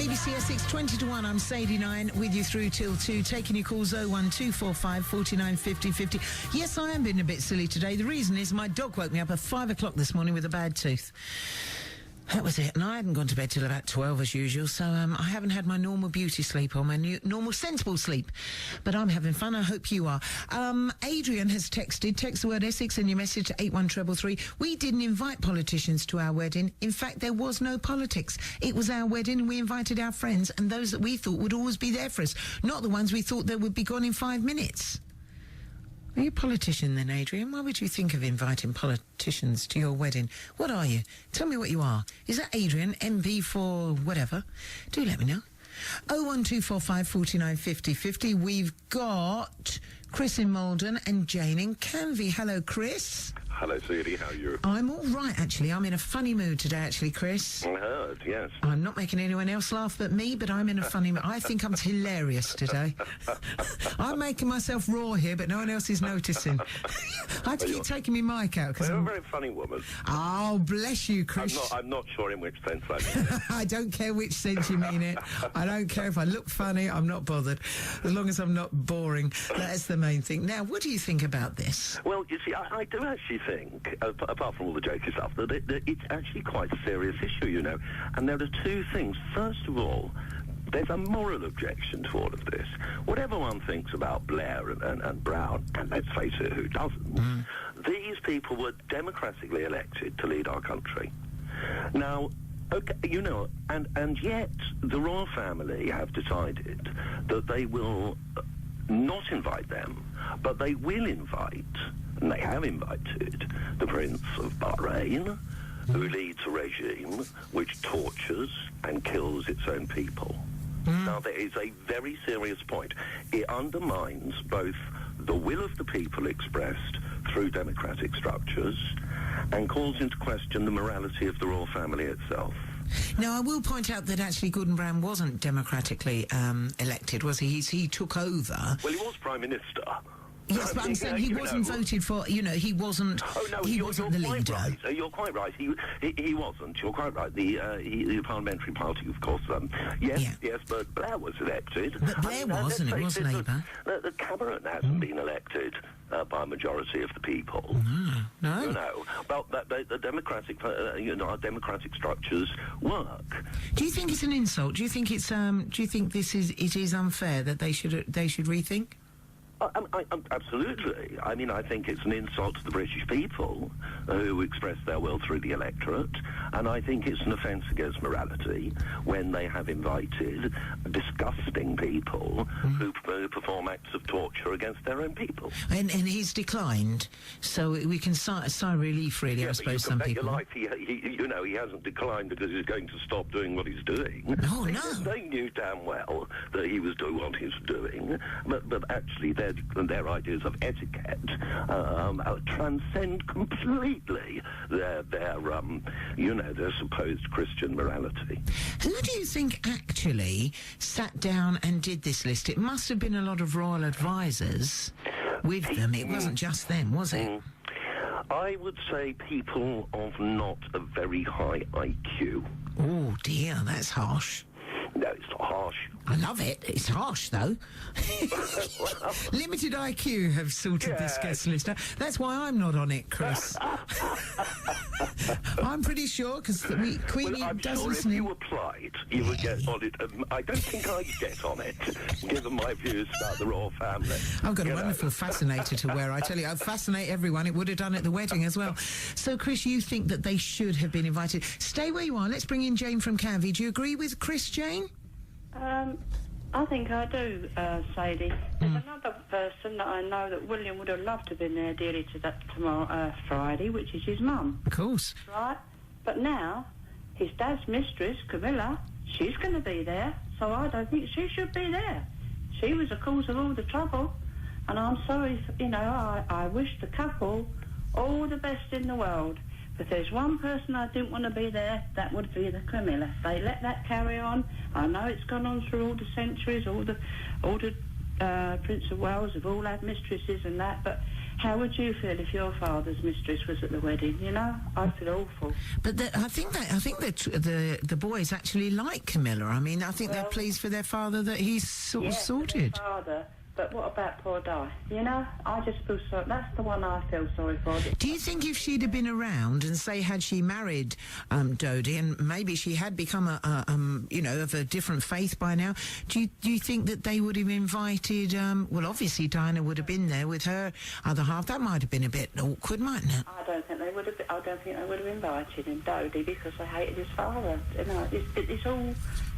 BBC Essex 20 to 1. I'm Sadie 9 with you through till 2, taking your calls 01245 49 50 50. Yes, I am being a bit silly today. The reason is my dog woke me up at 5 o'clock this morning with a bad tooth. That was it, and I hadn't gone to bed till about 12 as usual, so I haven't had my normal beauty sleep or my normal sensible sleep. But I'm having fun, I hope you are. Adrian has texted, text the word Essex and your message to 81333. We didn't invite politicians to our wedding. In fact, there was no politics. It was our wedding and we invited our friends and those that we thought would always be there for us, not the ones we thought that would be gone in 5 minutes. Are you a politician then, Adrian? Why would you think of inviting politicians to your wedding? What are you? Tell me what you are. Is that Adrian, MP for whatever? Do let me know. 01245 49 50 50. We've got Chris in Malden and Jane in Canvey. Hello, Chris. Hello, Sadie. How are you? I'm all right, actually. I'm in a funny mood today, actually, Chris. I heard, yes. I'm not making anyone else laugh but me, but I'm in a funny mood. I think I'm hilarious today. I'm making myself raw here, but no one else is noticing. I have to keep taking my mic out. You're a very funny woman. Oh, bless you, Chris. I'm not sure in which sense I mean it. I don't care which sense you mean it. I don't care if I look funny. I'm not bothered. As long as I'm not boring. That's the main thing. Now, what do you think about this? Well, you see, I do actually think, apart from all the jokey stuff, that it's actually quite a serious issue, you know. And there are two things. First of all, there's a moral objection to all of this. Whatever one thinks about Blair and Brown, and let's face it, who doesn't, these people were democratically elected to lead our country. Now, okay, you know, and yet the royal family have decided that they will not invite them, but they will invite, and they have invited, the Prince of Bahrain, who leads a regime which tortures and kills its own people. Now, there is a very serious point. It undermines both the will of the people expressed through democratic structures and calls into question the morality of the royal family itself. Now, I will point out that actually Gordon Brown wasn't democratically elected, was he? He took over. Well, he was Prime Minister. Yes, but I'm saying he wasn't voted for, you know, he wasn't, he wasn't the leader. Right. You're quite right. He wasn't. You're quite right. The Parliamentary Party, of course, yes, but Blair was elected. But Blair wasn't, it was Labour. The Cabinet hasn't been elected by a majority of the people. No. You know, but the democratic, our democratic structures work. Do you think it's an insult? Do you think it's, do you think it is unfair that they should rethink? Absolutely. I mean, I think it's an insult to the British people who express their will through the electorate, and I think it's an offence against morality when they have invited disgusting people who perform acts of torture against their own people. And he's declined, so we can sigh relief, really, yeah, I suppose, some people. Your life, he hasn't declined because he's going to stop doing what he's doing. Oh, no. They knew damn well that he was doing what he was doing, but actually their ideas of etiquette transcend completely their supposed Christian morality. Who do you think actually sat down and did this list? It must have been a lot of royal advisors with them. It wasn't just them, was it? I would say people of not a very high IQ. Oh dear, that's harsh. No, it's not harsh. I love it. It's harsh, though. Limited IQ have sorted this guest list out. That's why I'm not on it, Chris. I'm pretty sure, because Queenie does sure listen. If you applied, you would get on it. I don't think I'd get on it, given my views about the royal family. I've got a wonderful fascinator to wear. I tell you, I'd fascinate everyone. It would have done at the wedding as well. So, Chris, you think that they should have been invited. Stay where you are. Let's bring in Jane from Canvey. Do you agree with Chris, Jane? I think I do, Sadie. There's another person that I know that William would have loved to have been there dearly to that Friday, which is his mum. Of course. Right? But now, his dad's mistress, Camilla, she's going to be there, so I don't think she should be there. She was the cause of all the trouble, and I'm sorry, I wish the couple all the best in the world. If there's one person I didn't want to be there, that would be the Camilla. They let that carry on. I know it's gone on through all the centuries, all the Prince of Wales have all had mistresses and that, but how would you feel if your father's mistress was at the wedding? You know, I'd feel awful. But I think that the boys actually like Camilla. I mean, I think they're pleased for their father that he's sort of sorted. For their father. But what about poor Di? You know, I just feel sorry. That's the one I feel sorry for. Do you think if she'd have been around and say had she married Dodie and maybe she had become of a different faith by now, do you think that they would have invited? Well, obviously Diana would have been there with her other half. That might have been a bit awkward, mightn't it? I don't think they would have. I don't think they would have invited him, Dodie, because they hated his father. You know,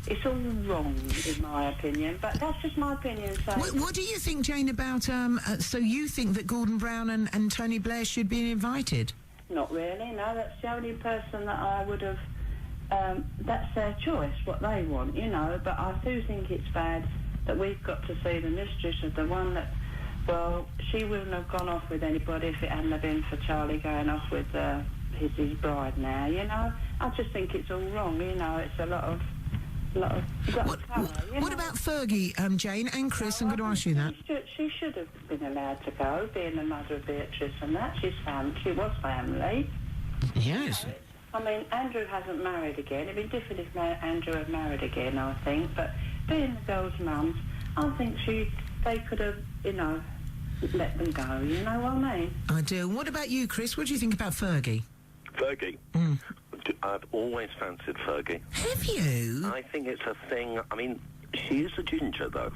it's all wrong, in my opinion. But that's just my opinion. So. What do you think, Jane, about... so you think that Gordon Brown and Tony Blair should be invited? Not really, no. That's the only person that I would have... that's their choice, what they want, you know. But I do think it's bad that we've got to see the mistress of the one that... Well, she wouldn't have gone off with anybody if it hadn't have been for Charlie going off with his bride now, you know. I just think it's all wrong, you know. It's a lot of... What about Fergie, Jane and Chris? I'm going to ask you that. She should have been allowed to go, being the mother of Beatrice and that. She was family. Yes. You know, I mean, Andrew hasn't married again. It'd be different if Andrew had married again, I think. But being the girls' mums, I think they could have, you know, let them go. You know what I mean? I do. What about you, Chris? What do you think about Fergie? Fergie? I've always fancied Fergie. Have you? I think it's a thing. I mean, she is a ginger, though.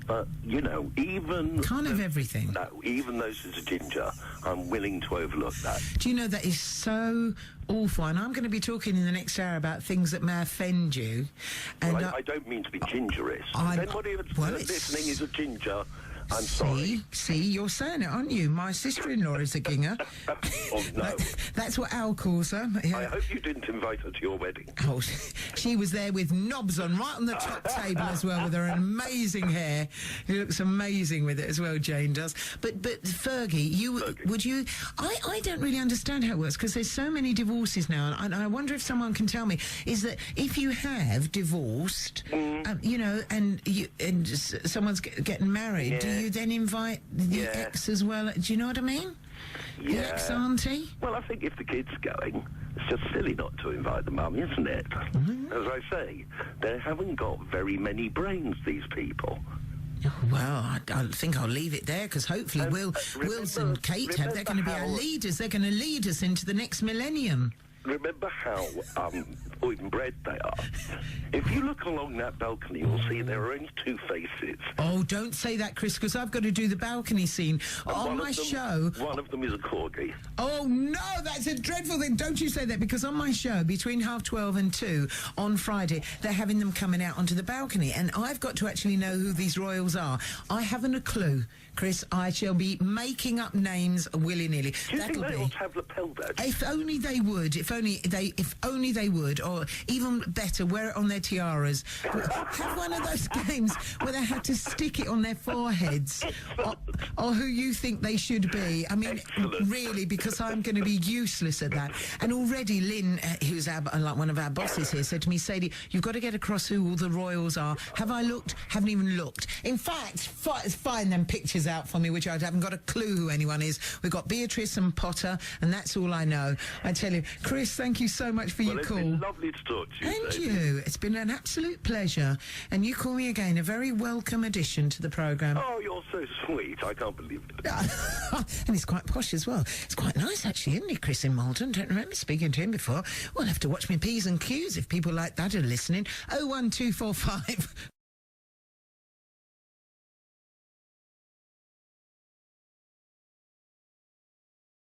But, you know, even... Can't have everything. No, even though she's a ginger, I'm willing to overlook that. Do you know, that is so awful, and I'm going to be talking in the next hour about things that may offend you. And well, I don't mean to be gingerist. If anybody listening is a ginger... I'm sorry. See, you're saying it, aren't you? My sister-in-law is a ginger. Oh, no. That's what Al calls her. Yeah. I hope you didn't invite her to your wedding. Oh, she was there with knobs on, right on the top table as well, with her amazing hair. She looks amazing with it as well, Jane does. But Fergie, would you... I don't really understand how it works, because there's so many divorces now, and I wonder if someone can tell me, is that if you have divorced, you know, and someone's getting married, do you then invite the ex as well? Do you know what I mean? Yeah. The ex-auntie? Well, I think if the kid's going, it's just silly not to invite the mum, isn't it? As I say, they haven't got very many brains, these people. Well, I think I'll leave it there, because hopefully Wills and Kate they're going to be our leaders. They're going to lead us into the next millennium. Remember how inbred they are? If you look along that balcony, you'll see there are only two faces. Oh, don't say that, Chris, because I've got to do the balcony scene on my show. One of them is a corgi. Oh, no, that's a dreadful thing. Don't you say that, because on my show, between 12:30 and 2 on Friday, they're having them coming out onto the balcony, and I've got to actually know who these royals are. I haven't a clue, Chris. I shall be making up names willy-nilly. Do you think they ought to have lapel badges? If only they would. If only they would. Or even better, wear it on their tiaras. Have one of those games where they had to stick it on their foreheads. Or who you think they should be. I mean, really, because I'm going to be useless at that. And already Lynn, who's like one of our bosses here, said to me, Sadie, you've got to get across who all the royals are. Have I looked? Haven't even looked. In fact, find them pictures out for me, which I haven't got a clue who anyone is. We've got Beatrice and Potter, and that's all I know. I tell you, Chris, thank you so much for your call. It's been lovely to talk to you. And you. It's been an absolute pleasure. And you call me again, a very welcome addition to the programme. Oh, you're so sweet. I can't believe it. And it's quite posh as well. It's quite nice, actually, isn't it, Chris in Malden? Don't remember speaking to him before. Well, I'll have to watch my P's and Q's if people like that are listening. 01245